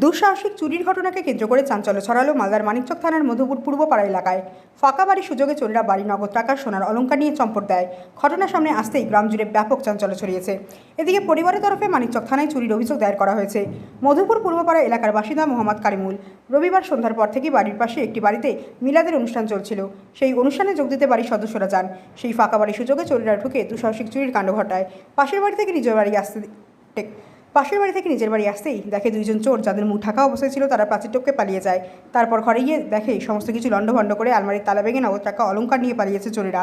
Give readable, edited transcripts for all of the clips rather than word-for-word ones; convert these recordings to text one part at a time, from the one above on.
দুঃসাহসিক চুরির ঘটনাকে কেন্দ্র করে চাঞ্চল্য ছড়ালো মালদার মানিকচক থানার মধুপুর পূর্বপাড়া এলাকায়। ফাঁকা বাড়ির সুযোগে চোরেরা বাড়ি নগদ টাকা সোনার অলংকার নিয়ে চম্পট দেয়। ঘটনার সামনে আসতেই গ্রাম জুড়ে ব্যাপক চাঞ্চল্য ছড়িয়েছে। এদিকে পরিবারের তরফে মানিকচক থানায় চুরির অভিযোগ দায়ের করা হয়েছে। মধুপুর পূর্বপাড়া এলাকার বাসিন্দা মোহাম্মদ কারিমুল রবিবার সন্ধ্যার পর থেকে বাড়ির পাশে একটি বাড়িতে মিলাদের অনুষ্ঠান চলছিল। সেই অনুষ্ঠানে যোগ দিতে বাড়ির সদস্যরা যান। সেই ফাঁকা বাড়ির সুযোগে চোরেরা ঢুকে দুঃসাহসিক চুরির কাণ্ড ঘটায়। পাশের বাড়ি থেকে নিজের বাড়ি আসতেই দেখে দুইজন চোর, যাদের মুখ ঢাকা অবস্থায় ছিল, তারা প্রাচীর টপকে পালিয়ে যায়। তারপর ঘরে গিয়ে দেখে সমস্ত কিছু লণ্ডভণ্ড করে আলমারির তালা ভেঙে নগদ টাকা অলংকার নিয়ে পালিয়েছে চোরেরা।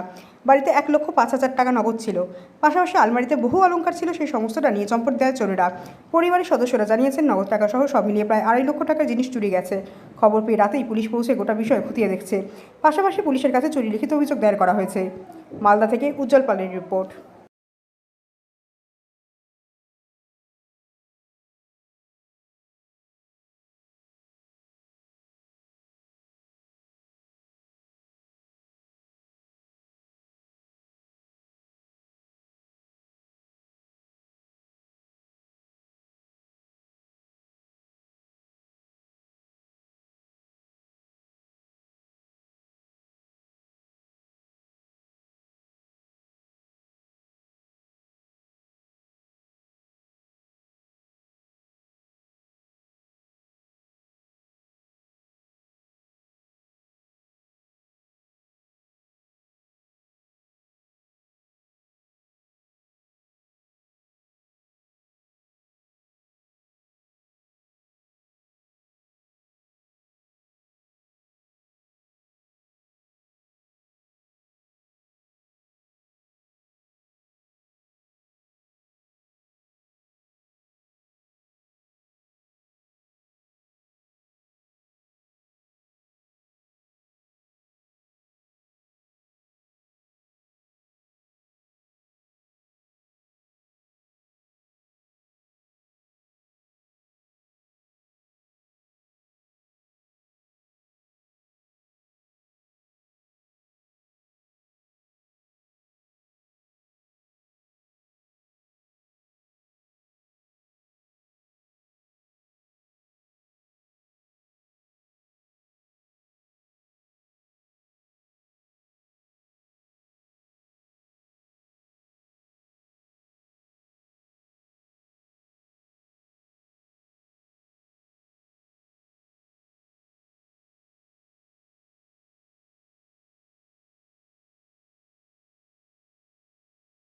বাড়িতে 1,05,000 টাকা নগদ ছিল, পাশাপাশি আলমারিতে বহু অলংকার ছিল। সেই সমস্তটা নিয়ে চম্পট দেয় চোরেরা। পরিবারের সদস্যরা জানিয়েছেন, নগদ টাকা সহ সব মিলিয়ে প্রায় 2.5 লক্ষ টাকার জিনিস চুরি গেছে। খবর পেয়ে রাতেই পুলিশ পৌঁছে গোটা বিষয় খতিয়ে দেখছে। পাশাপাশি পুলিশের কাছে চুরি লিখিত অভিযোগ দায়ের করা হয়েছে। মালদা থেকে উজ্জ্বল পালের রিপোর্ট।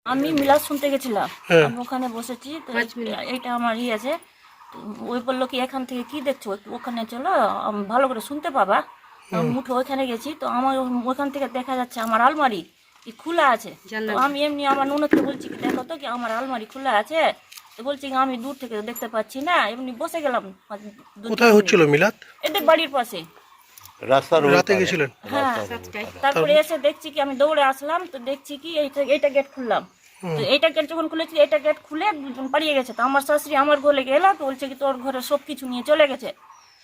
আমি মিলাদ শুনতে গেছিলাম, আমি ওখানে বসেছি। তো এইটা আমার আছে। তো ওই বললো কি এখান থেকে কি দেখছো, ওখানে চলো ভালো করে শুনতে পাবা। আমি মুঠো ওইখানে গেছি, তো আমার ওখান থেকে দেখা যাচ্ছে আমার আলমারি কি খোলা আছে। তো আমি এমনি আমার ননদকে বলছি কি দেখো তো কি আমার আলমারি খোলা আছে। তো বলছি কি আমি দূর থেকে দেখতে পাচ্ছি না, এমনি বসে গেলাম। কোথায় হচ্ছিল মিলাদ? এদের বাড়ির পাশে। রাতে গেছিলেন? হ্যাঁ, তারপরে এসে দেখছি কি আমি দৌড়ে আসলাম, তো দেখছি কি এইটা গেট খুললাম। তো এইটা গেট যখন খুলেছি, এটা গেট খুলে দুজন পালিয়ে গেছে। তো আমার শাশুড়ি আমার ঘরে গেলো, তো বলছে কি তোর ঘরে সব কিছু নিয়ে চলে গেছে।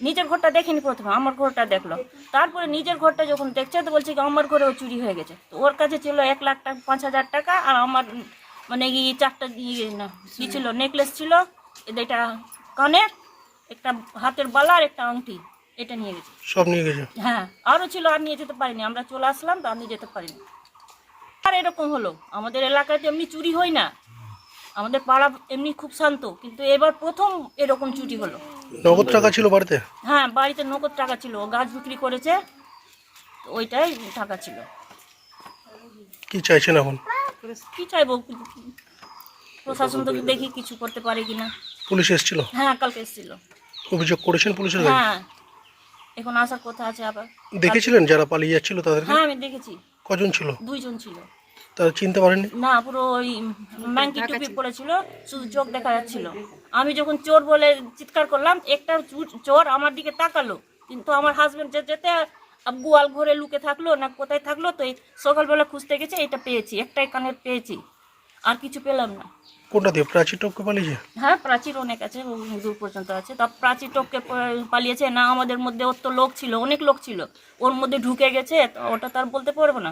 নিজের ঘরটা দেখেনি, প্রথমে আমার ঘরটা দেখলো, তারপরে নিজের ঘরটা যখন দেখছে তো বলছে কি আমার ঘরেও চুরি হয়ে গেছে। তো ওর কাছে ছিল 1,05,000 টাকা, আর আমার মানে কি 4টা কি ছিল, নেকলেস ছিল, এটা কানের, একটা হাতের বালা আর একটা আংটি, এটা নিয়ে গেছে। সব নিয়ে গেছে? হ্যাঁ, আরও ছিল, আর নিয়ে যেতে পারিনি। আমরা চলে আসলাম, তো আর নিয়ে যেতে পারিনি। আর এরকম হলো, আমাদের এলাকাতে এমনি চুরি হয় না, আমাদের পাড়া এমনি খুব শান্ত, কিন্তু এবার প্রথম এরকম চুরি হলো। নগদ টাকা ছিল বাড়িতে? হ্যাঁ, বাড়িতে নগদ টাকা ছিল, গাছ বিক্রি করেছে, তো ওইটাই টাকা ছিল। কি চাইছেন এখন? কি চাইবো, প্রশাসন তো দেখি কিছু করতে পারে কিনা। পুলিশ এসেছিল? হ্যাঁ, কালকে এসেছিল। অভিযোগ করেছেন পুলিশের কাছে? হ্যাঁ, এখন আসার কথা আছে আবার। দেখেছিলেন যারা পালিয়ে যাচ্ছিল তাদেরকে? হ্যাঁ, আমি দেখেছি। কজন ছিল? 2 জন ছিল। তারা চিনতে পারেননি? না, পুরো ওই ম্যাঙ্কি টুপি পড়েছিল, শুধু চোখ দেখা যাচ্ছিল। আমি যখন চোর বলে চিৎকার করলাম, একটা চোর আমার দিকে তাকালো, কিন্তু আমার হাজবেন্ড যেতে গোয়াল ঘরে লুকে থাকলো না কোথায় থাকলো। তো এই সকালবেলা খুঁজতে গেছে, এটা পেয়েছি, একটাই কানের পেয়েছি, আর কিছু পেলাম না। কোনটা দিয়ে প্রাচীর টপকে পালিয়েছে? হ্যাঁ, প্রাচীর অনেক আছে, দূর পর্যন্ত আছে। তা প্রাচীর টপকে পালিয়েছে না, আমাদের মধ্যে ওর তো লোক ছিল, অনেক লোক ছিল, ওর মধ্যে ঢুকে গেছে, ওটা তার বলতে পারবো না।